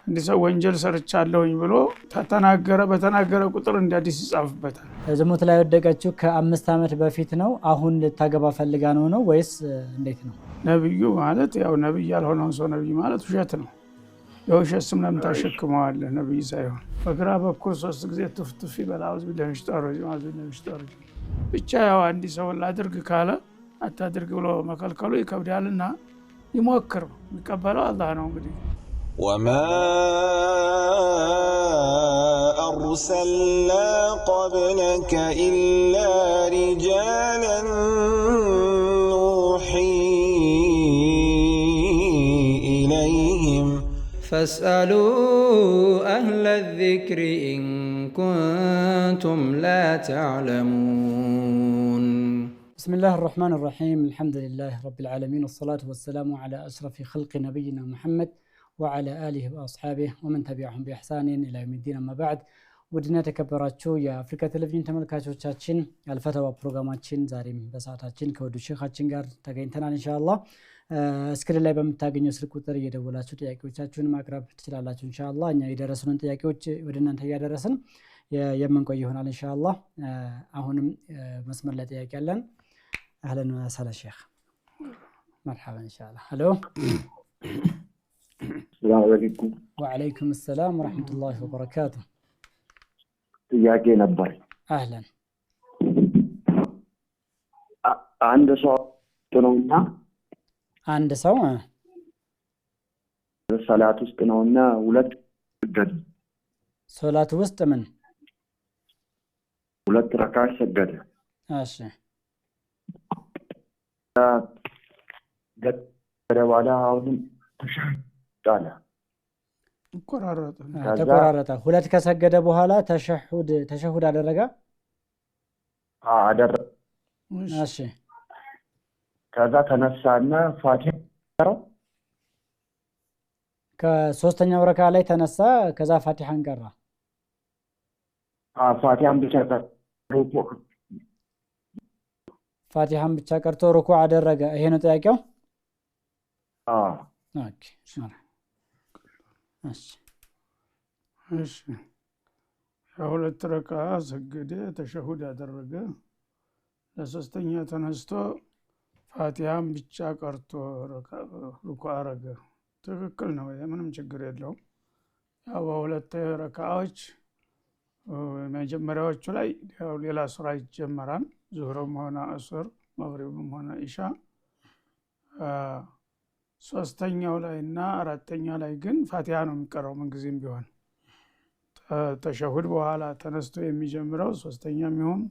እንዲሰው ወንጀል ሰርቻለሁኝ ብሎ በተናገረ ቁጥር እንደ አዲስ ይጻፍበታል። ዝሙት ላይ ወደቀችው ከ5 ዓመት በፊት ነው። አሁን ልታገባ ፈልጋ ነው ወይስ እንዴት ነው? ነብዩ ማለት ያው ነብይ ያልሆነው ሰው ነብይ ማለት ውሸት ነው። የውሸት ስም ለምን ታሸክመዋለህ? ነብይ ሳይሆን በግራ በኩል 3 ጊዜ ትፍትፍ ይበላውዝ ቢለምሽጣሩ ብቻ ያው አንዲ ሰው ላድርግ ካለ አታድርግ ብሎ መከልከሉ ይከብዳልና ይሞክር። የሚቀበለው አላህ ነው እንግዲህ وما أرسلنا قبلك إلا رجالا نوحي إليهم فاسألوا أهل الذكر إن كنتم لا تعلمون. بسم الله الرحمن الرحيم. الحمد لله رب العالمين والصلاة والسلام على أشرف خلق نبينا محمد وعلى آله وأصحابه ومن تبعهم بإحسان إلى يوم الدين. أما بعد ودنا ተከበራችሁ የአፍሪካ ቴሌቪዥን ተመልካቾቻችን ያልፈተዋ ፕሮግራማችን ዛሬም በሰዓታችን ከወዱ ሼኻችን ጋር ተገኝተናል ኢንሻአላህ። ስክሪን ላይ በመታገኘው ስልክ ቁጥር እየደወላችሁ ጥያቄዎቻችሁን ማቅረብ ትችላላችሁ ኢንሻአላህ። እኛ የደረሱንን ጥያቄዎች ወደ እናንተ ያደረስን የምንቆይ ይሆናል ኢንሻአላህ። አሁንም መስመር ላይ ጥያቄ አለን። አህለን ወሰህለን ሼኽ مرحبا ان شاء الله. الو السلام عليكم. وعليكم السلام ورحمة الله وبركاته. ጥያቄ ነበር። اهلا. አንድ ሰው ነውና አንድ ሰው ሰላት ውስጥ ነውና ሁለት ሰገደ። ሶላት ውስጥ ምን ሁለት ረካዓ ሰገደ። እሺ በኋላ አሁን ተሻለ ተቆራረጠ። ሁለት ከሰገደ በኋላ ተሸሁድ አደረገ። አደረገ። እሺ ከዛ ተነሳና ፋቲሃ ከሶስተኛው ረካ ላይ ተነሳ። ከዛ ፋቲሃን ቀራ። ፋቲሃን ብቻ ፋቲሃን ብቻ ቀርቶ ሩኩዕ አደረገ። ይሄ ነው ጥያቄው? ኦኬ እሺ ሁለት ረካ ሰገደ፣ ተሸሁድ አደረገ። ለሶስተኛ ተነስቶ ፋቲሃን ብቻ ቀርቶ ሩኩዕ አረገ። ትክክል ነው። ምንም ችግር የለውም። ያው በሁለት ረካዎች መጀመሪያዎቹ ላይ ያው ሌላ ሱራ ይጀመራል። ዙህርም ሆነ አስር፣ መግሪብም ሆነ ኢሻ። ሶስተኛው ላይ እና አራተኛ ላይ ግን ፋቲሃ ነው የሚቀረው ምንጊዜም ቢሆን። ተሸሁድ በኋላ ተነስቶ የሚጀምረው ሶስተኛም ይሁን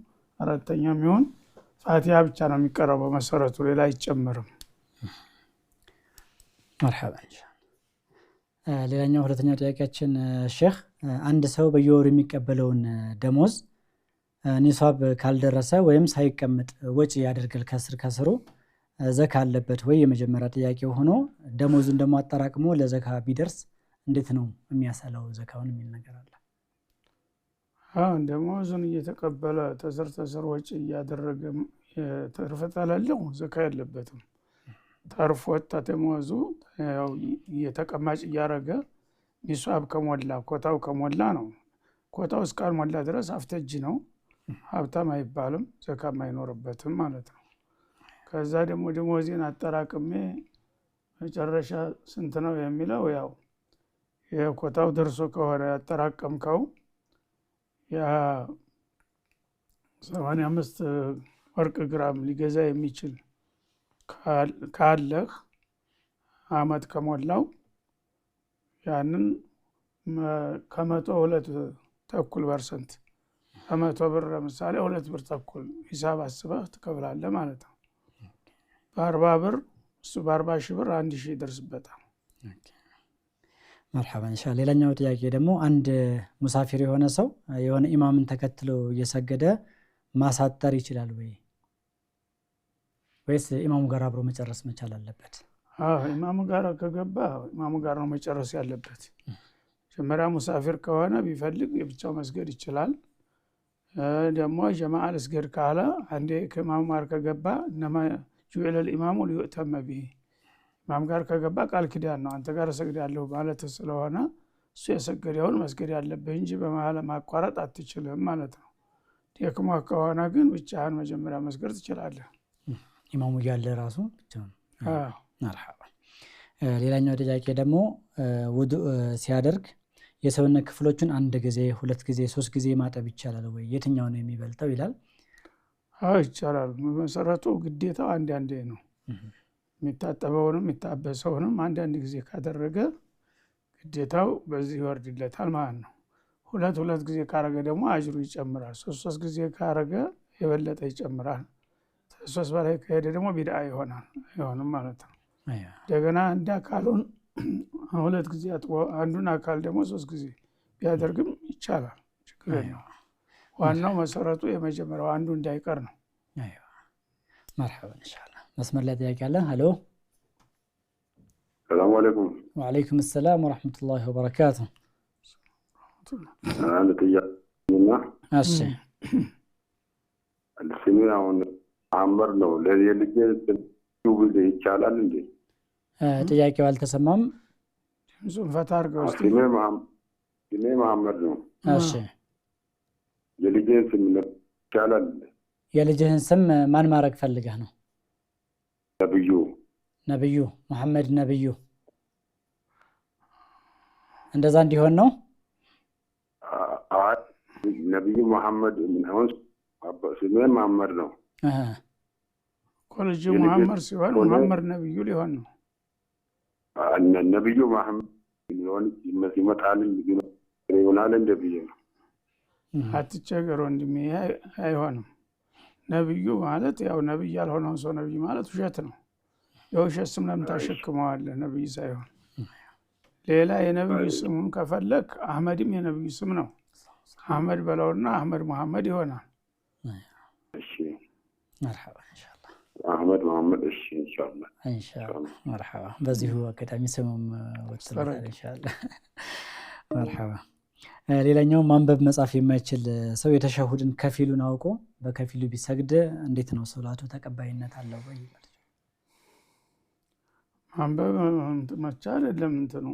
አራተኛም ይሁን ፋቲሃ ብቻ ነው የሚቀረው በመሰረቱ፣ ሌላ አይጨመርም። مرحبا. ሌላኛው ሁለተኛው ጥያቄያችን ሼኽ፣ አንድ ሰው በየወሩ የሚቀበለውን ደሞዝ ኒሳብ ካልደረሰ ወይም ሳይቀመጥ ወጪ ያደርጋል ከስሩ ዘካ አለበት ወይ? የመጀመሪያ ጥያቄው ሆኖ ደሞዙን ደግሞ አጠራቅሞ ለዘካ ቢደርስ እንዴት ነው የሚያሰላው ዘካውን የሚል ነገር አለ። ደሞዙን እየተቀበለ ተስር ወጪ እያደረገ ተርፈታላለው ዘካ የለበትም። ተርፎ ተደሞዙ ያው እየተቀማጭ እያረገ ኒሳብ ከሞላ ኮታው ከሞላ ነው። ኮታው እስካልሞላ ድረስ አፍተጅ ነው፣ ሀብታም አይባልም፣ ዘካም አይኖርበትም ማለት ነው። ከዛ ደግሞ ደሞዜን አጠራቅሜ መጨረሻ ስንት ነው የሚለው ያው የኮታው ደርሶ ከሆነ ያጠራቀምከው ያ 85 ወርቅ ግራም ሊገዛ የሚችል ካለህ አመት ከሞላው ያንን ከ102.2% ከመቶ ብር ለምሳሌ 2 ብር ተኩል ሂሳብ አስበህ ትከፍላለህ ማለት ነው። በ40 ብር እሱ በ40 ሺህ ብር 1 ሺህ ይደርስበታል። مرحبا ان شاء الله. ሌላኛው ጥያቄ ደግሞ አንድ ሙሳፊር የሆነ ሰው የሆነ ኢማምን ተከትሎ እየሰገደ ማሳጠር ይችላል ወይስ ኢማሙ ጋር አብሮ መጨረስ መቻል አለበት? ኢማሙ ጋር ከገባ ኢማሙ ጋር ነው መጨረስ ያለበት። ጀመራ ሙሳፊር ከሆነ ቢፈልግ የብቻው መስገድ ይችላል። ደግሞ ጀማዓ ልስገድ ካለ አንዴ ከኢማሙ ጋር ከገባ እነማ ጁዕለ الامام ليؤتم به ኢማም ጋር ከገባ ቃል ኪዳን ነው አንተ ጋር ሰግዳለሁ ማለት ስለሆነ እሱ የሰገደውን መስገድ ያለብህ እንጂ በመሀል ማቋረጥ አትችልም ማለት ነው። ደክሞ ከሆነ ግን ብቻህን መጀመሪያ መስገድ ትችላለህ። ኢማሙ እያለ ራሱ ብቻውን። መርሐባ። ሌላኛው ጥያቄ ደግሞ ውዱእ ሲያደርግ የሰውነት ክፍሎችን አንድ ጊዜ፣ ሁለት ጊዜ፣ ሶስት ጊዜ ማጠብ ይቻላል ወይ? የትኛው ነው የሚበልጠው ይላል። ይቻላል። መሰረቱ ግዴታው አንድ ነው። የሚታጠበውንም የሚታበሰውንም አንዳንድ ጊዜ ካደረገ ግዴታው በዚህ ይወርድለታል ማለት ነው። ሁለት ጊዜ ካረገ ደግሞ አጅሩ ይጨምራል። ሶስት ጊዜ ካረገ የበለጠ ይጨምራል። ሶስት በላይ ከሄደ ደግሞ ቢድዓ ይሆናል፣ አይሆንም ማለት ነው። እንደገና አንድ አካሉን ሁለት ጊዜ አጥቦ አንዱን አካል ደግሞ ሶስት ጊዜ ቢያደርግም ይቻላል፣ ችግር የለውም። ዋናው መሰረቱ የመጀመሪያው አንዱ እንዳይቀር ነው። መርሐባ ኢንሻአላህ። መስመር ላይ ጥያቄ አለ። ሄሎ ሰላም አለይኩም። ወአለይኩም ሰላም ወራህመቱላሂ ወበረካቱ። አንድ ጥያቄና እሺ፣ ስሜ አሁን አመር ነው። ለልጄ ብል ይቻላል እንዴ? ጥያቄው አልተሰማም። ድምፁን ፈታ አድርገው እስቲ። ስሜ መሐመድ ነው። እሺ፣ የልጄን ስም ይቻላል? የልጅህን ስም ማን ማድረግ ፈልገህ ነው? ነብዩ መሐመድ ነብዩ እንደዛ እንዲሆን ነው። ነብዩ መሐመድ አሁን ስሜ መሐመድ ነው። ልጁ መሐመድ ሲሆን መሐመድ ነብዩ ሊሆን ነው። ነብዩ መሐመድ ሊሆን ይመጣል ይሆናል እንደ ብዬ ነው። አትቸገር ወንድሜ፣ አይሆንም። ነብዩ ማለት ያው ነብይ ያልሆነውን ሰው ነብይ ማለት ውሸት ነው። የውሸት ስም ለምን ታሸክመዋለህ? ነብይ ሳይሆን ሌላ የነብዩ ስሙን ከፈለክ አህመድም የነብዩ ስም ነው። አህመድ በለውና አህመድ መሐመድ ይሆናል። እሺ መርሐባ ኢንሻአላህ። አህመድ መሐመድ። እሺ ኢንሻአላህ መርሐባ። በዚሁ አጋጣሚ ስሙም ወጥቷል ኢንሻአላህ። መርሐባ። ሌላኛው ማንበብ መጻፍ የማይችል ሰው የተሸሁድን ከፊሉን አውቆ በከፊሉ ቢሰግድ እንዴት ነው ሶላቱ ተቀባይነት አለው ወይ? ማንበብ መቻል አይደለም እንትኑ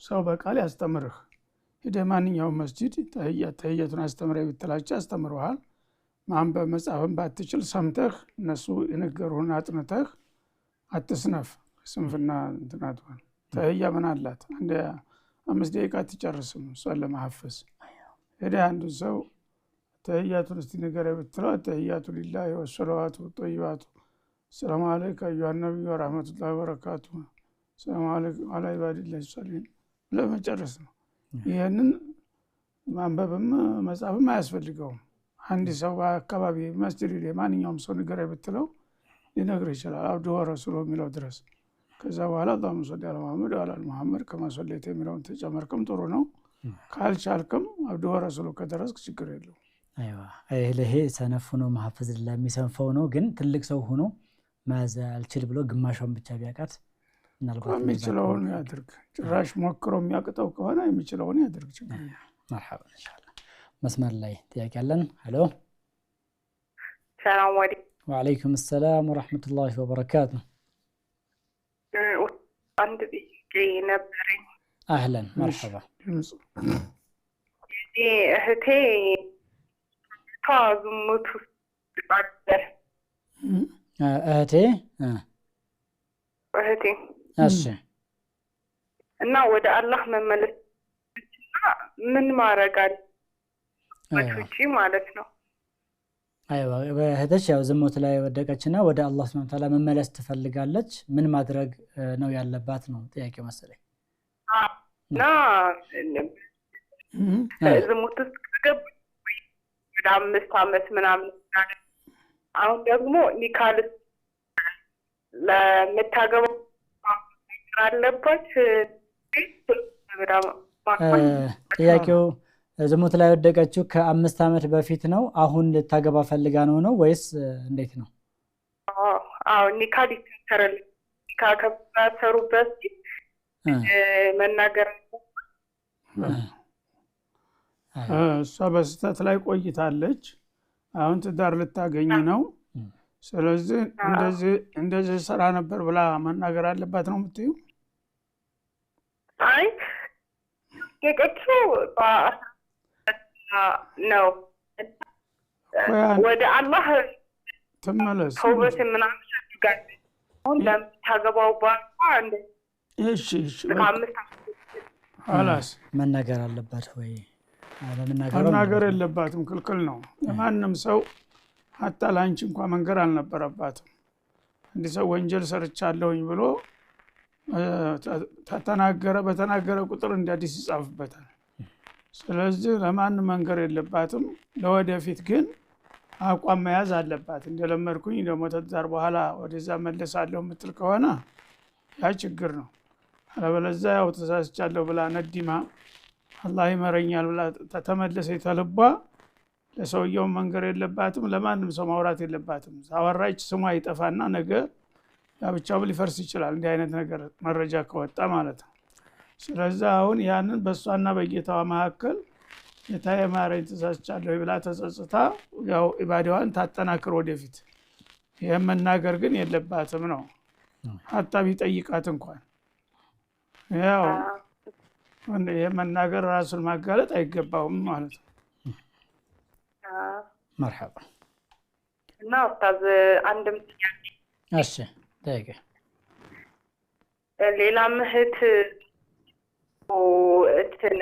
ሰው በቃል ያስተምርህ። ሄደህ ማንኛውም መስጂድ ተህየቱን አስተምረህ ብትላቸው ያስተምሩሃል። ማንበብ መጻፍን ባትችል ሰምተህ እነሱ የነገሩህን አጥንተህ አትስነፍ። ስንፍና እንትናቷን ተህያ ምን አላት? አንድ 5 ደቂቃ አትጨርስም እሷን ለማሐፈዝ። ሄደህ አንዱ ሰው ተህያቱን እስቲ ንገረኝ ብትለው ተህያቱ ሊላሂ ወሰለዋቱ ወጠይባቱ ሰላም አለይከ አዩሃ ነቢዩ ወረሕመቱላሂ ወበረካቱ ሰላም አለይከ ወዐላ ኢባዲላሂ ሷሊሒን ለመጨረስ ነው። ይህንን ማንበብም መጻፍም አያስፈልገውም። አንድ ሰው በአካባቢ መስጂድ ማንኛውም ሰው ንገረኝ ብትለው ሊነግርህ ይችላል፣ አብዱሁ ወረሱሉሁ የሚለው ድረስ። ከዛ በኋላ አላሁመ ሰሊ ዐላ ሙሐመድ ወዐላ አሊ ሙሐመድ ከማ ሰለይተ የሚለውን ተጨመርክም ጥሩ ነው። ካልቻልክም አብዱሁ ወረሱሉሁ ከደረስክ ችግር የለውም። ይሄ ሰነፍ ሆኖ መሐፈዝ ለሚሰንፈው ነው። ግን ትልቅ ሰው ሆኖ መያዝ አልችል ብሎ ግማሿን ብቻ ቢያውቃት ምናልባት የሚችለውን ያድርግ። ጭራሽ ሞክሮ የሚያቅተው ከሆነ የሚችለውን ያድርግ። ችግር መርሐባ ኢንሻአላህ። መስመር ላይ ጥያቄ አለን። ሄሎ ሰላም አለይኩም። ወአለይኩም ሰላም ወራህመቱላሂ ወበረካቱ። አንድ ጥያቄ ነበረኝ። አህለን መርሐባ። እህቴ ታዝሙት ባደር እህቴ እሺ። እና ወደ አላህ መመለስ ምን ማድረግ አለ ወጪ ማለት ነው? አይዋ በእህትሽ ያው ዝሙት ላይ ወደቀችና ወደ አላህ Subhanahu Wa Ta'ala መመለስ ትፈልጋለች። ምን ማድረግ ነው ያለባት ነው ጥያቄው መሰለኝ። እና ዝሙት ውስጥ ከገባች ወደ 5 ዓመት ምናምን አሁን ደግሞ ኒካል ለምታገባው አለበት። ጥያቄው ዝሙት ላይ ወደቀችው ከ5 ዓመት በፊት ነው። አሁን ልታገባ ፈልጋ ነው ወይስ እንዴት ነው? አዎ ኒካል ይተከራል። ኒካል ከሰሩ በፊት መናገር እሷ በስተት ላይ ቆይታለች። አሁን ትዳር ልታገኝ ነው። ስለዚህ እንደዚህ ስራ ነበር ብላ መናገር አለባት ነው የምትይው? አይ የጠየቀችው ነው ወደ አላህ ተመለስ ተውበት ምናምን አድርጋለች። አሁን ለምታገባው ባል እሺ خلاص መናገር አለባት ወይ? መናገር የለባትም፣ ክልክል ነው። ለማንም ሰው ሀታ ላንቺ እንኳን መንገር አልነበረባትም። እንደ ሰው ወንጀል ሰርቻለሁኝ ብሎ በተናገረ ቁጥር እንደ አዲስ ይጻፍበታል። ስለዚህ ለማንም መንገር የለባትም። ለወደፊት ግን አቋም መያዝ አለባት። እንደለመድኩኝ ደግሞ ተዳር በኋላ ወደዛ መለሳለሁ የምትል ከሆነ ያ ችግር ነው። አለበለዚያ ያው ተሳስቻለሁ ብላ ነዲማ አላህ ይመረኛል ብላ ተመለሰ ተልባ ለሰውየው መንገር የለባትም። ለማንም ሰው ማውራት የለባትም። ሳወራች ስሟ ይጠፋና ነገ ያብቻው ሊፈርስ ይችላል፣ እንዲህ አይነት ነገር መረጃ ከወጣ ማለት ነው። ስለዚህ አሁን ያንን በእሷና በጌታዋ መካከል ጌታዬ ማረኝ ተሳስቻለሁ ብላ ተጸጽታ ያው ኢባዳዋን ታጠናክር ወደፊት። ይሄን መናገር ግን የለባትም ነው። ሀታ ቢጠይቃት እንኳን ያው የመናገር ራሱን ማጋለጥ አይገባውም ማለት ነው። መርሐባ እና ኡስታዝ አንድም ጥያቄ እሺ ጠይቄ ሌላ ምህት እንትን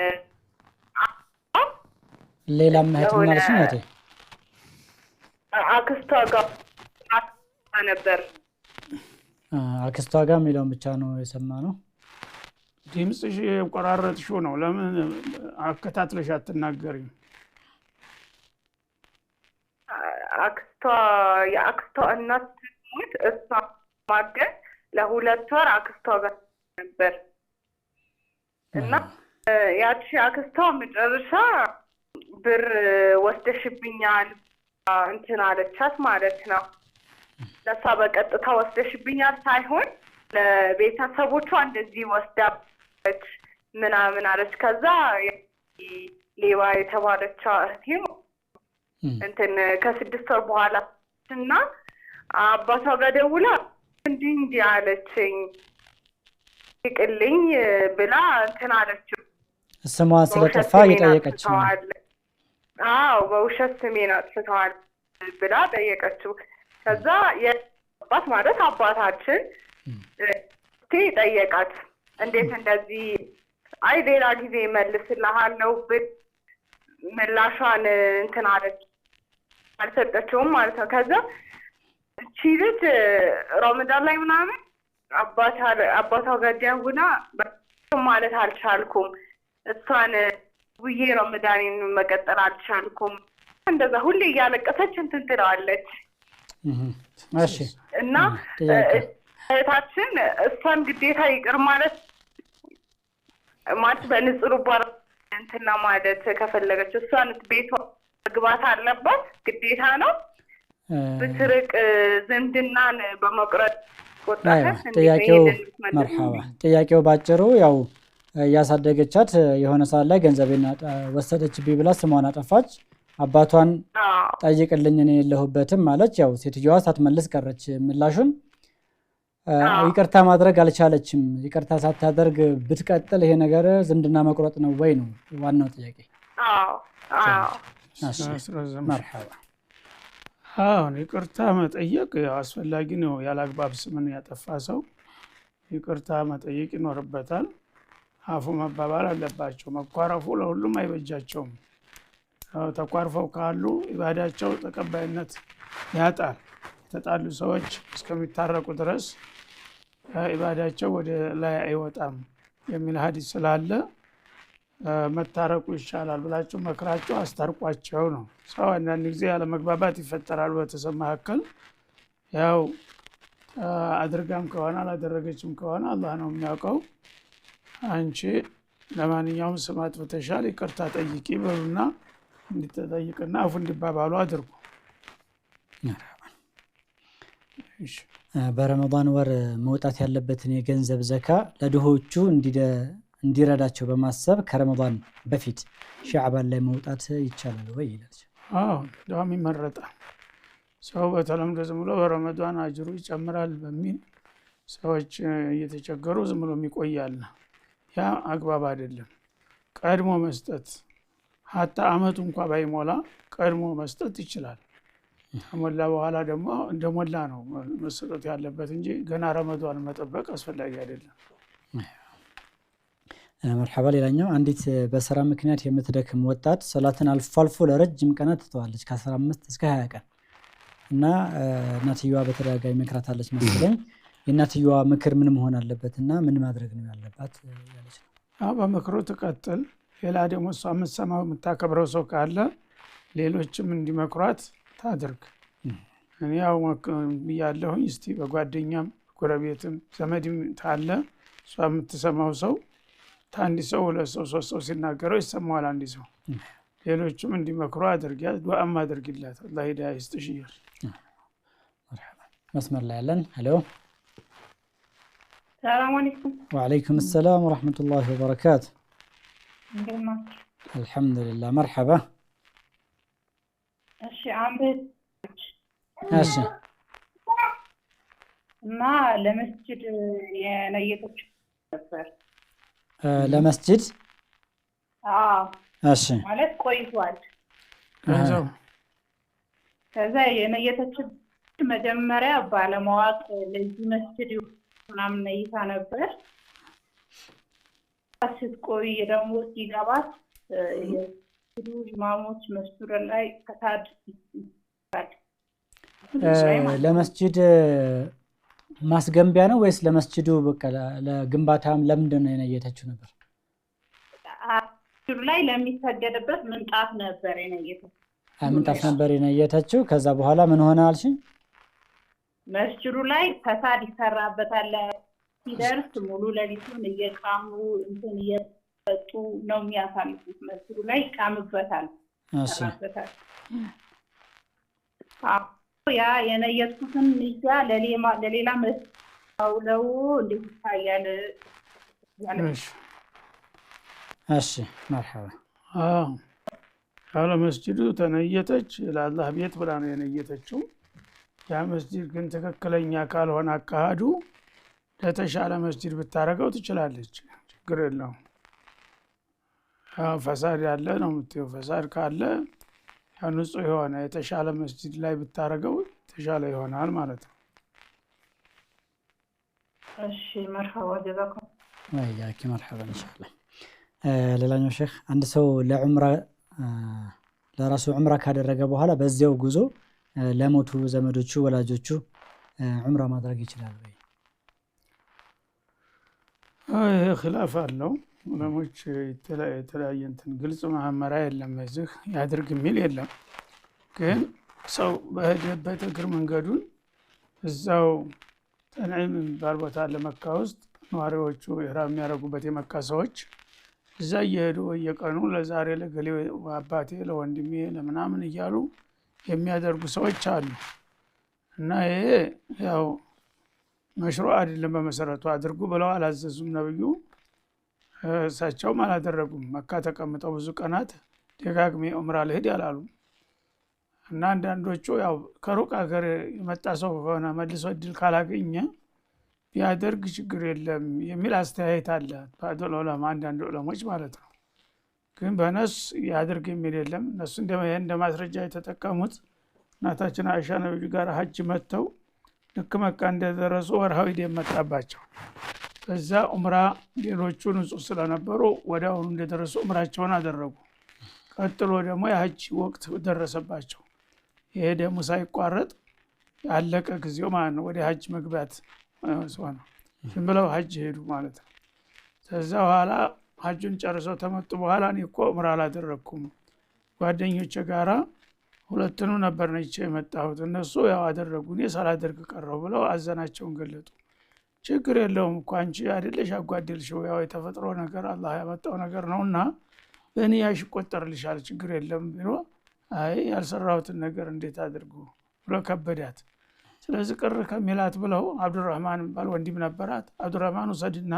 ሌላ ምህት ማለት ነው እንዴ? አክስቷ ጋር ነበር። አክስቷ ጋር የሚለውን ብቻ ነው የሰማነው። ድምፅሽ የቆራረጥሽው ነው። ለምን አከታትለሽ አትናገሪም? የአክስቷ እናት ሞት እሷ ማገዝ ለ2 ወር አክስቷ ጋር ነበር እና ያቺ አክስቷ መጨረሻ ብር ወስደሽብኛል እንትን አለቻት ማለት ነው። ለሷ በቀጥታ ወስደሽብኛል ሳይሆን ለቤተሰቦቿ እንደዚህ ወስዳች ምናምን አለች። ከዛ ሌባ የተባለች እህቴም እንትን ከ6 ወር በኋላ እና አባቷ ጋር ደውላ እንዲህ አለችኝ ይቅልኝ ብላ እንትን አለችው። ስሟን ስለጠፋ እየጠየቀችው አዎ በውሸት ስሜን አጥፍተዋል ብላ ጠየቀችው። ከዛ የአባት ማለት አባታችን ጠየቃት እንዴት እንደዚህ አይ ሌላ ጊዜ መልስልሃለሁ ብል ምላሿን እንትን አለች አልሰጠችውም ማለት ነው። ከዛ እቺ ልጅ ረመዳን ላይ ምናምን አባቷ ጋር ደውላ ማለት አልቻልኩም እሷን ውዬ ረመዳንን መቀጠል አልቻልኩም እንደዛ ሁሌ እያለቀሰች እንትን ትለዋለች። እሺ እና እህታችን እሷን ግዴታ ይቅር ማለት በንጹህ ባር እንትና ማለት ከፈለገች እሷን ቤቷ መግባት አለባት ግዴታ ነው። ብትርቅ ዝምድናን በመቁረጥ ጥያቄው መርሐባ ጥያቄው ባጭሩ ያው ያሳደገቻት የሆነ ሰዓት ላይ ገንዘቤን ወሰደችብኝ ብላ ስሟን አጠፋች። አባቷን ጠይቅልኝ እኔ የለሁበትም ማለች። ያው ሴትዮዋ ሳትመልስ ቀረች ምላሹን። ይቅርታ ማድረግ አልቻለችም። ይቅርታ ሳታደርግ ብትቀጥል ይሄ ነገር ዝምድና መቁረጥ ነው ወይ ነው ዋናው ጥያቄ? መርሐባ አሁን ይቅርታ መጠየቅ አስፈላጊ ነው። ያላግባብ ስምን ያጠፋ ሰው ይቅርታ መጠየቅ ይኖርበታል። አፉ መባባል አለባቸው። መኳረፉ ለሁሉም አይበጃቸውም። ተኳርፈው ካሉ ኢባዳቸው ተቀባይነት ያጣል። የተጣሉ ሰዎች እስከሚታረቁ ድረስ ኢባዳቸው ወደ ላይ አይወጣም የሚል ሐዲስ ስላለ መታረቁ ይሻላል ብላችሁ መክራችሁ አስታርቋቸው ነው። ሰው አንዳንድ ጊዜ ያለ መግባባት ይፈጠራል በተሰማ መካከል። ያው አድርጋም ከሆነ አላደረገችም ከሆነ አላህ ነው የሚያውቀው። አንቺ ለማንኛውም ስም አጥፍተሻል ይቅርታ ጠይቂ በሉና እንድትጠይቅና አፉ እንዲባባሉ አድርጉ። በረመዳን ወር መውጣት ያለበትን የገንዘብ ዘካ ለድሆቹ እንዲረዳቸው በማሰብ ከረመዳን በፊት ሻዕባን ላይ መውጣት ይቻላል ወይ ይላል? አዎ ዳም ይመረጣል። ሰው በተለምዶ ዝም ብሎ በረመዳን አጅሩ ይጨምራል በሚል ሰዎች እየተቸገሩ ዝም ብሎ ይቆያል። ያ አግባብ አይደለም። ቀድሞ መስጠት ሀታ አመቱ እንኳ ባይሞላ ቀድሞ መስጠት ይችላል። ከሞላ በኋላ ደግሞ እንደሞላ ነው መሰጠት ያለበት እንጂ ገና ረመዷን መጠበቅ አስፈላጊ አይደለም። መርሐባ። ሌላኛው አንዲት በስራ ምክንያት የምትደክም ወጣት ሶላትን አልፎ አልፎ ለረጅም ቀናት ትተዋለች ከ15 እስከ 20 ቀን እና እናትየዋ በተደጋጋሚ መክራታለች መሰለኝ። የእናትየዋ ምክር ምን መሆን አለበትና ምን ማድረግ ነው ያለባት ያለች ነው። አዎ በምክሩ ትቀጥል። ሌላ ደግሞ እሷ የምትሰማው የምታከብረው ሰው ካለ ሌሎችም እንዲመክሯት ታድርግ። እኔ ያው ብያለሁኝ። እስቲ በጓደኛም ጎረቤትም ዘመድም ታለ እሷ የምትሰማው ሰው ታንዲ ሰው ሁለት ሰው ሶስት ሰው ሲናገረው ይሰማዋል አንዲ ሰው። ሌሎችም እንዲመክሩ አድርጊያት፣ ዱዓም አድርጊላት። አላህ ሂዳያ ይስጥሽ ይላል። መርሐባ። መስመር ላይ ያለን ሄሎ። ሰላም አለይኩም። ወአለይኩም ሰላም ወራህመቱላሂ ወበረካቱ። እንደምን ናችሁ? አልሐምዱሊላህ። መርሐባ። እሺ አንድ እሺ እና ለመስጂድ የነየቶች ነበር ለመስጂድ እሺ ማለት ቆይቷል። ከዛ የነየቶች መጀመሪያ ባለማወቅ ለዚህ መስጂድ ምናምን ነይታ ነበር። ስትቆይ ደግሞ ሲገባት የመስጂዱ ኢማሞች መስጂዱ ላይ ፈሳድ ለመስጂድ ማስገንቢያ ነው ወይስ ለመስጂዱ በቃ ለግንባታም ለምንድን ነው የነየተችው ነበር? መስጂዱ ላይ ለሚሰገድበት ምንጣፍ ነበር የነየተችው። ምንጣፍ ነበር የነየተችው። ከዛ በኋላ ምን ሆነ አልሽኝ? መስጂዱ ላይ ፈሳድ ይሰራበታል። ሲደርስ ሙሉ ሌሊቱን እየቃሙ እንትን እየጠጡ ነው የሚያሳልፉት። መስጂዱ ላይ ይቃምበታል። እሺ ያ የነየቱትን ንያ ለሌላ መስለው እንዴት ይታያል? እሺ መርሐባ። ያለ መስጂዱ ተነየተች ለአላህ ቤት ብላ ነው የነየተችው። ያ መስጂድ ግን ትክክለኛ ካልሆነ አካሄዱ ለተሻለ መስጂድ ብታረገው ትችላለች፣ ችግር የለውም። ፈሳድ ያለ ነው የምትይው። ፈሳድ ካለ ንጹህ የሆነ የተሻለ መስጂድ ላይ ብታረገው የተሻለ ይሆናል ማለት ነው። እሺ መርሐባ ጀዛኩም ወያኪ መርሐባ ኢንሻአላህ። ሌላኛው ሼክ አንድ ሰው ለራሱ ዑምራ ካደረገ በኋላ በዚያው ጉዞ ለሞቱ ዘመዶቹ ወላጆቹ ዑምራ ማድረግ ይችላል ወይ? ይሄ ኺላፍ አለው። ዑለሞች የተለያየ እንትን ግልጽ መመሪያ የለም። እዚህ ያድርግ የሚል የለም። ግን ሰው በሄደበት እግር መንገዱን እዛው ተንዒም የሚባል ቦታ አለ መካ ውስጥ ነዋሪዎቹ ኢህራም የሚያደርጉበት የመካ ሰዎች እዛ እየሄዱ በየቀኑ ለዛሬ ለገሌ አባቴ ለወንድሜ ለምናምን እያሉ የሚያደርጉ ሰዎች አሉ። እና ይሄ ያው መሽሩዕ አይደለም። በመሰረቱ አድርጉ ብለው አላዘዙም ነብዩ። እሳቸውም አላደረጉም። መካ ተቀምጠው ብዙ ቀናት ደጋግሜ ዑምራ ልሂድ ያላሉ እና አንዳንዶቹ ያው ከሩቅ ሀገር የመጣ ሰው ከሆነ መልሶ እድል ካላገኘ ቢያደርግ ችግር የለም የሚል አስተያየት አለ ባዶል ዑለማ፣ አንዳንድ ዑለሞች ማለት ነው። ግን በነስ ያድርግ የሚል የለም። እነሱ እንደ ማስረጃ የተጠቀሙት እናታችን አይሻ ነብዩ ጋር ሀጅ መጥተው ልክ መካ እንደደረሱ ወርሃዊ ደም መጣባቸው። በዛ ዑምራ ሌሎቹ ንጹህ ስለነበሩ ወዲያውኑ እንደደረሱ ዑምራቸውን አደረጉ። ቀጥሎ ደግሞ የሀጅ ወቅት ደረሰባቸው። ይሄ ደግሞ ሳይቋረጥ ያለቀ ጊዜው ማለት ነው። ወደ ሀጅ መግባት ሆነ። ዝም ብለው ሀጅ ሄዱ ማለት ነው። ከዛ በኋላ ሀጁን ጨርሰው ተመጡ በኋላ እኔ እኮ ዑምራ አላደረኩም፣ ጓደኞቼ ጋራ ሁለቱንም ነበር ነይቼ የመጣሁት፣ እነሱ ያው አደረጉ፣ እኔ ሳላደርግ ቀረሁ ብለው አዘናቸውን ገለጡ። ችግር የለውም እኮ አንቺ አይደለሽ አጓደልሽው፣ ያው የተፈጥሮ ነገር አላህ ያመጣው ነገር ነውና በንያሽ ይቆጠርልሻል፣ ችግር የለም ብሎ አይ ያልሰራሁትን ነገር እንዴት አድርጉ ብሎ ከበዳት። ስለዚህ ቅር ከሚላት ብለው አብዱራህማን የሚባል ወንድም ነበራት፣ አብዱራህማን ውሰድና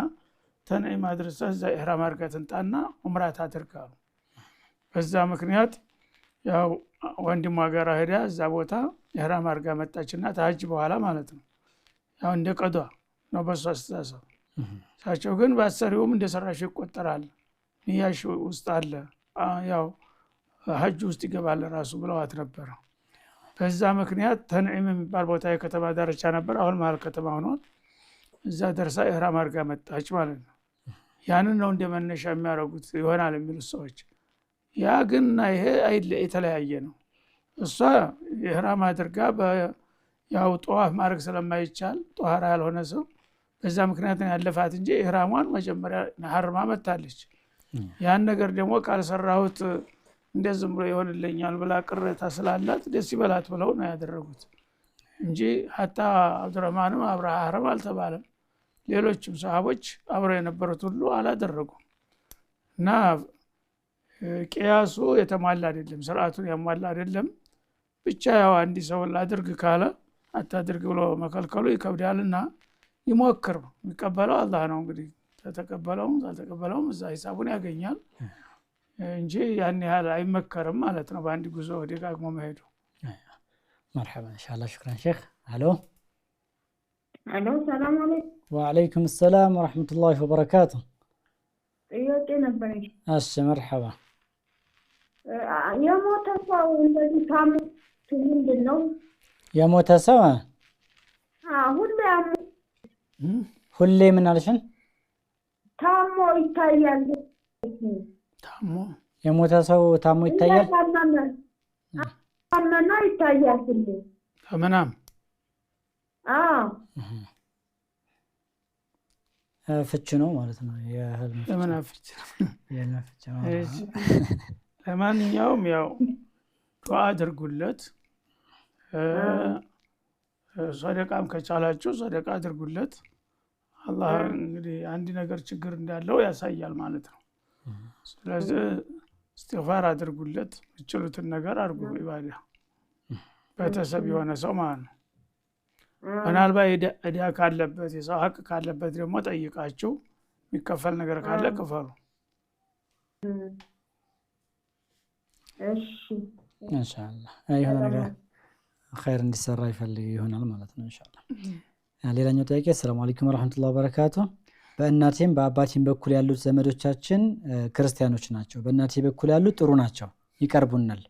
ተንዒም አድርሳ እዛ ኢህራም አድርጋ ትምጣና ዑምራ ታድርግ አሉ። በዛ ምክንያት ያው ወንድሟ ጋር ሄዳ እዛ ቦታ ኢህራም አድርጋ መጣችና ተሀጅ በኋላ ማለት ነው። ያው እንደ ቀዷ ነው በሷ አስተሳሰብ። እሳቸው ግን ባሰሪውም እንደሰራሽ ይቆጠራል ንያሽ ውስጥ አለ ያው ሐጅ ውስጥ ይገባል ራሱ ብለዋት ነበር። በዛ ምክንያት ተንዒም የሚባል ቦታ የከተማ ዳርቻ ነበር፣ አሁን መሀል ከተማ ሆኗል። እዛ ደርሳ ኢህራም አድርጋ መጣች ማለት ነው። ያንን ነው እንደ መነሻ የሚያደርጉት ይሆናል የሚሉት ሰዎች። ያ ግን ይሄ የተለያየ ነው። እሷ ኢህራም አድርጋ ያው ጧፍ ማድረግ ስለማይቻል ጧሃራ ያልሆነ ሰው በዛ ምክንያት ነው ያለፋት እንጂ ኢህራሟን መጀመሪያ ሐርማ መታለች። ያን ነገር ደግሞ ካልሰራሁት እንደዝም ብሎ ይሆንልኛል ብላ ቅሬታ ስላላት ደስ ይበላት ብለው ነው ያደረጉት እንጂ ሐታ አብዱረህማንም አብረሃ ሐረም አልተባለም። ሌሎችም ሰሃቦች አብረው የነበሩት ሁሉ አላደረጉም። እና ቅያሱ የተሟላ አይደለም፣ ስርዓቱን ያሟላ አይደለም። ብቻ ያው አንድ ሰው ላድርግ ካለ አታድርግ ብሎ መከልከሉ ይከብዳልና ይሞክር። የሚቀበለው አላህ ነው እንግዲህ ተተቀበለውም ታልተቀበለውም እዛ ሂሳቡን ያገኛል እንጂ ያን ያህል አይመከርም ማለት ነው በአንድ ጉዞ ደጋግሞ መሄዱ። مرحبا ان شاء الله شكرا شيخ. الو ሰላም አለይኩም። وعليكم السلام ورحمة الله وبركاته. ጥያቄ ነበረኝ። እሺ مرحبا። የሞተ ሰው እንደዚህ ታሞ ምንድን ነው የሞተ ሰው ሁሌ ምን አልሽን? ታሞ ይታያል። ታሞ የሞተ ሰው ታሞ ይታያል። ታመና ይታያል ሁሌ ከምናም ፍች ነው ማለት ነው። የህልም ፍች ለማንኛውም ያው ዱዓ አድርጉለት። ሰደቃም ከቻላችሁ ሰደቃ አድርጉለት። አላህ እንግዲህ አንድ ነገር ችግር እንዳለው ያሳያል ማለት ነው። ስለዚህ እስትግፋር አድርጉለት፣ የምትችሉትን ነገር አድርጉ። ኢባዳ ቤተሰብ የሆነ ሰው ማለት ነው። ምናልባት ዕዳ ካለበት የሰው ሀቅ ካለበት ደግሞ ጠይቃችሁ የሚከፈል ነገር ካለ ክፈሉ። ኢንሻአላህ የሆነ ነገር ኸይር እንዲሰራ ይፈልግ ይሆናል ማለት ነው ኢንሻአላህ። ሌላኛው ጥያቄ ሰላም አለይኩም ወራህመቱላሂ ወበረካቱ። በእናቴም በአባቴም በኩል ያሉት ዘመዶቻችን ክርስቲያኖች ናቸው። በእናቴ በኩል ያሉት ጥሩ ናቸው፣ ይቀርቡናል፣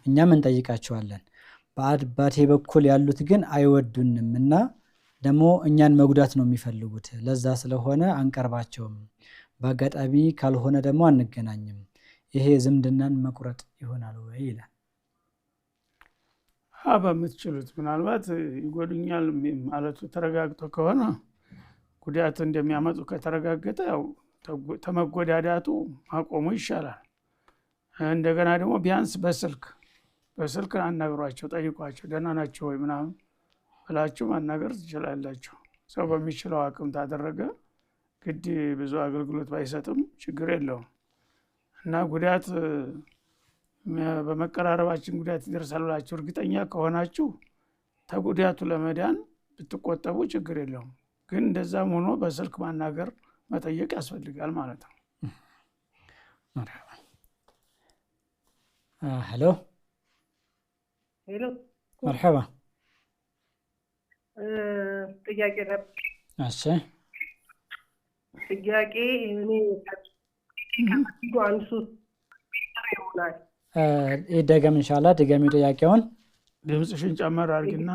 እኛም እንጠይቃቸዋለን። በአባቴ በኩል ያሉት ግን አይወዱንም እና ደግሞ እኛን መጉዳት ነው የሚፈልጉት። ለዛ ስለሆነ አንቀርባቸውም። በአጋጣሚ ካልሆነ ደግሞ አንገናኝም። ይሄ ዝምድናን መቁረጥ ይሆናል ወይ ይላል። በምትችሉት ምናልባት ይጎዱኛል ማለቱ ተረጋግጦ ከሆነ ጉዳት እንደሚያመጡ ከተረጋገጠ ያው ተመጎዳዳቱ ማቆሙ ይሻላል። እንደገና ደግሞ ቢያንስ በስልክ አናግሯቸው፣ ጠይቋቸው፣ ደህና ናቸው ወይ ምናምን ብላችሁ ማናገር ትችላላችሁ። ሰው በሚችለው አቅም ታደረገ ግድ ብዙ አገልግሎት ባይሰጥም ችግር የለውም እና ጉዳት በመቀራረባችን ጉዳት ይደርሳል ብላችሁ እርግጠኛ ከሆናችሁ ተጉዳቱ ለመዳን ብትቆጠቡ ችግር የለውም። ግን እንደዛም ሆኖ በስልክ ማናገር መጠየቅ ያስፈልጋል ማለት ነው። ሄሎ መርሐባ። ጥያቄ ነበር። እሺ ጥያቄ እኔ አንድ ሶስት ይሆናል። ይደገም ኢንሻአላህ። ድገሚው ጥያቄውን። ድምፅሽን ጨመር አድርጊና።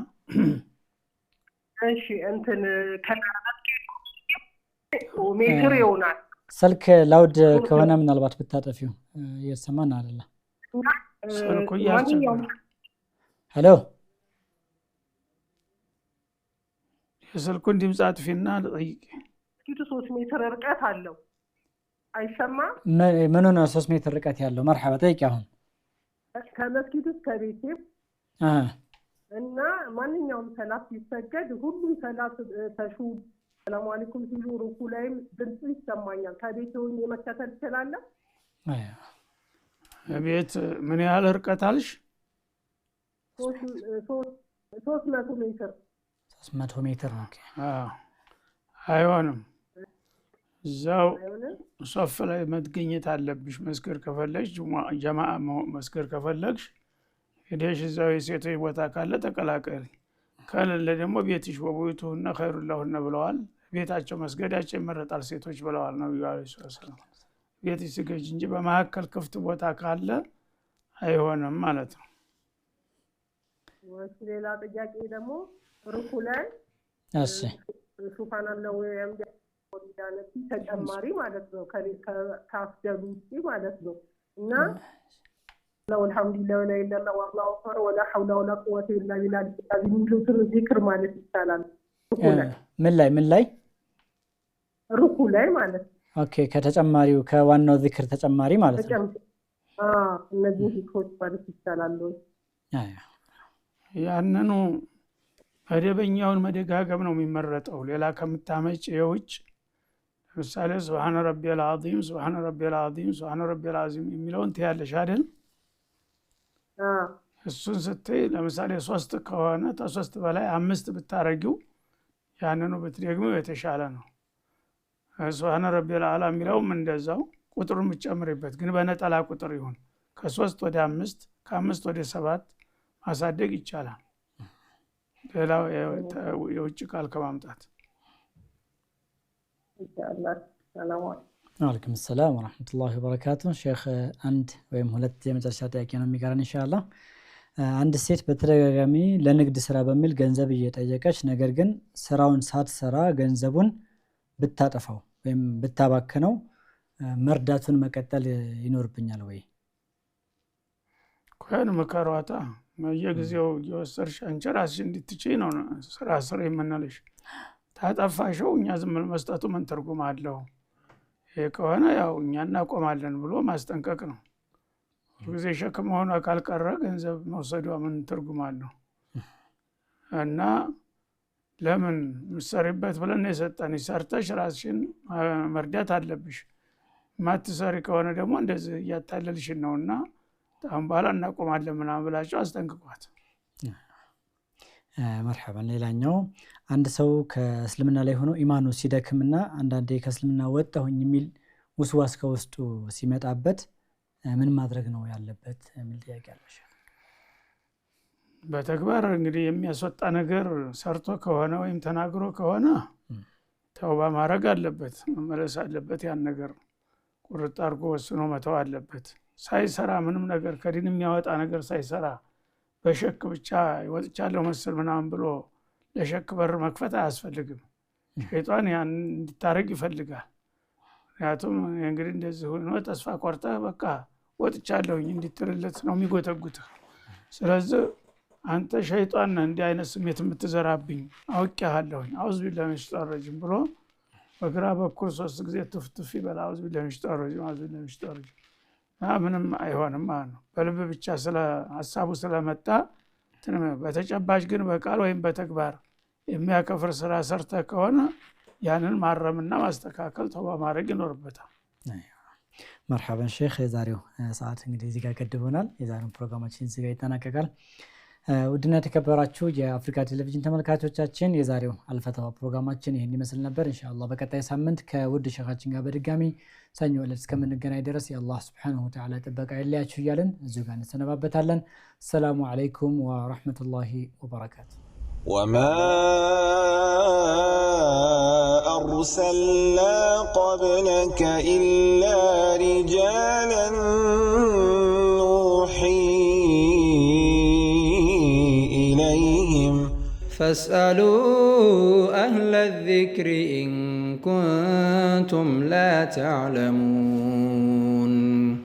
እሺ እንትን ሜትር ይሆናል። ስልክ ላውድ ከሆነ ምናልባት ብታጠፊው እየሰማን አይደለም። ስልኩ እያስቸገረ። ሄሎ የስልኩን ድምፅ አጥፊና ጠይቂ። 3 ሜትር ርቀት አለው። አይሰማም? ምን ነው 3 ሜትር ርቀት ያለው? መርሐባ ጠይቂ። አሁን ከመስጊዱ እስከ ቤቴ እና ማንኛውም ሰላት ሲሰገድ ሁሉም ሰላት ተሹብ ሰላም አለይኩም ሲሉ ሩኩ ላይም ድምጽ ይሰማኛል። ከቤት ሆኜ መከተል እችላለሁ? ቤት ምን ያህል ርቀት አልሽ? 300 ሜትር 300 ሜትር ነው። አይሆንም። እዛው ሶፍ ላይ መገኘት አለብሽ። መስገድ ከፈለግሽ ጀማዓ መስገድ ከፈለግሽ ሄደሽ እዛው የሴቶች ቦታ ካለ ተቀላቀል፣ ከሌለ ደግሞ ቤትሽ ወቡቱሁነ ኸይሩን ለሁነ ብለዋል። ቤታቸው መስገዳቸው ይመረጣል ሴቶች ብለዋል ነብዩ አለይሂ ሰላም። ቤት ይስገጅ እንጂ በመካከል ክፍት ቦታ ካለ አይሆንም ማለት ነው። ሌላ ጥያቄ ደግሞ ሩኩ ላይ እሺ ሱብሃንአላህ ወይም ያነቲ ተጨማሪ ማለት ነው ከአፍደሉ ውጪ ማለት ነው እና ለው አልሐምዱሊላህ ወላ ኢላሀ ኢለላህ ወላሁ አክበር ወላ ሐውለ ወላ ቁወተ ኢላ ቢላህ የሚሉትን ዚክር ማለት ይቻላል። ምን ላይ ሩኩ ላይ ማለት ነው። ኦኬ ከተጨማሪው ከዋናው ዚክር ተጨማሪ ማለት ነው። እነዚህ ዚክሮች ማለት ይቻላል ወይ? ያንኑ መደበኛውን መደጋገም ነው የሚመረጠው ሌላ ከምታመጭ የውጭ ለምሳሌ ሱብሃነ ረቢየል አዚም ሱብሃነ ረቢየል አዚም ሱብሃነ ረቢየል አዚም የሚለውን ትያለሽ አይደል? እሱን ስትይ ለምሳሌ 3 ከሆነ ከ3 በላይ 5 ብታረጊው ያንኑ ብትደግሚው የተሻለ ነው። ሱብሃነ ረቢየል አላ የሚለውም እንደዛው ቁጥሩን የምትጨምሪበት ግን በነጠላ ቁጥር ይሁን። ከ3 ወደ 5 ከ5 ወደ 7 ማሳደግ ይቻላል። ሌላው የውጭ ቃል ከማምጣት ኢንሻአላህ። ሰላም አለይኩም ሰላም ወራህመቱላሂ ወበረካቱ። ሼክ አንድ ወይም ሁለት የመጨረሻ ጥያቄ ነው የሚቀረን ኢንሻአላህ። አንድ ሴት በተደጋጋሚ ለንግድ ስራ በሚል ገንዘብ እየጠየቀች ነገር ግን ስራውን ሳትሰራ ገንዘቡን ብታጠፋው ወይም ብታባክነው መርዳቱን መቀጠል ይኖርብኛል ወይ? ኮይን መከሯታ በየጊዜው እየወሰድሽ አንቺ ራስሽ እንድትችይ ነው ስራ ስራ የምንልሽ። ታጠፋሽው እኛ ዝም ብለን መስጠቱ ምን ትርጉም አለው? ይሄ ከሆነ ያው እኛ እናቆማለን ብሎ ማስጠንቀቅ ነው። ጊዜ ሸክም ሆኖ ካልቀረ ገንዘብ መውሰዷ ምን ትርጉም አለው? እና ለምን ምሰሪበት ብለን የሰጠን ሰርተሽ ራስሽን መርዳት አለብሽ። ማትሰሪ ከሆነ ደግሞ እንደዚህ እያታለልሽን ነውና አሁን በኋላ እናቆማለን ምናምን ብላችሁ አስጠንቅቋት። መርሐባን። ሌላኛው አንድ ሰው ከእስልምና ላይ ሆኖ ኢማኑ ሲደክምና አንዳንዴ ከእስልምና ወጣሁኝ የሚል ውስዋስ ከውስጡ ሲመጣበት ምን ማድረግ ነው ያለበት የሚል ጥያቄ አለሽ። በተግባር እንግዲህ የሚያስወጣ ነገር ሰርቶ ከሆነ ወይም ተናግሮ ከሆነ ተውባ ማድረግ አለበት፣ መመለስ አለበት። ያን ነገር ቁርጥ አድርጎ ወስኖ መተው አለበት። ሳይሰራ ምንም ነገር ከዲን የሚያወጣ ነገር ሳይሰራ በሸክ ብቻ ይወጥቻለሁ መስል ምናምን ብሎ ለሸክ በር መክፈት አያስፈልግም። ሸይጣን ያን እንድታረግ ይፈልጋል። ምክንያቱም እንግዲህ እንደዚህ ሆኖ ተስፋ ቆርጠህ በቃ ወጥቻለሁኝ እንድትልለት ነው የሚጎተጉትህ። ስለዚህ አንተ ሸይጣን እንዲህ አይነት ስሜት የምትዘራብኝ አውቄሃለሁኝ አውዝ ቢላሂ ሚነሽ ሸይጣን ረጂም ብሎ በግራ በኩል 3 ጊዜ ትፍትፍ ይበል አውዝ ቢላሂ ሚነሽ ሸይጣን ረጂም አውዝ ቢላሂ ሚነሽ ሸይጣን ረጂም። ምንም አይሆንም ማለት ነው። በልብ ብቻ ስለ ሐሳቡ ስለመጣ በተጨባጭ ግን በቃል ወይም በተግባር የሚያከፍር ስራ ሰርተ ከሆነ ያንን ማረምና ማስተካከል ተውባ ማድረግ ይኖርበታል። መርሐባን ሼክ፣ የዛሬው ሰዓት እንግዲህ እዚህ ጋር ገድቦናል። የዛሬው ፕሮግራማችን እዚህ ጋር ይጠናቀቃል። ውድና የተከበራችሁ የአፍሪካ ቴሌቪዥን ተመልካቾቻችን የዛሬው አልፈተዋ ፕሮግራማችን ይህን ይመስል ነበር። ኢንሻአላህ በቀጣይ ሳምንት ከውድ ሸኻችን ጋር በድጋሚ ሰኞ ዕለት እስከምንገናኝ ድረስ የአላህ ሱብሓነሁ ወተዓላ ጥበቃ ይለያችሁ እያልን እዚሁ ጋር እንሰነባበታለን። ሰላሙ አለይኩም ወረሕመቱላሂ ወበረካቱ። وما أرسلنا قبلك إلا رجالا نوحي إليهم فاسألوا أهل الذكر إن كنتم لا تعلمون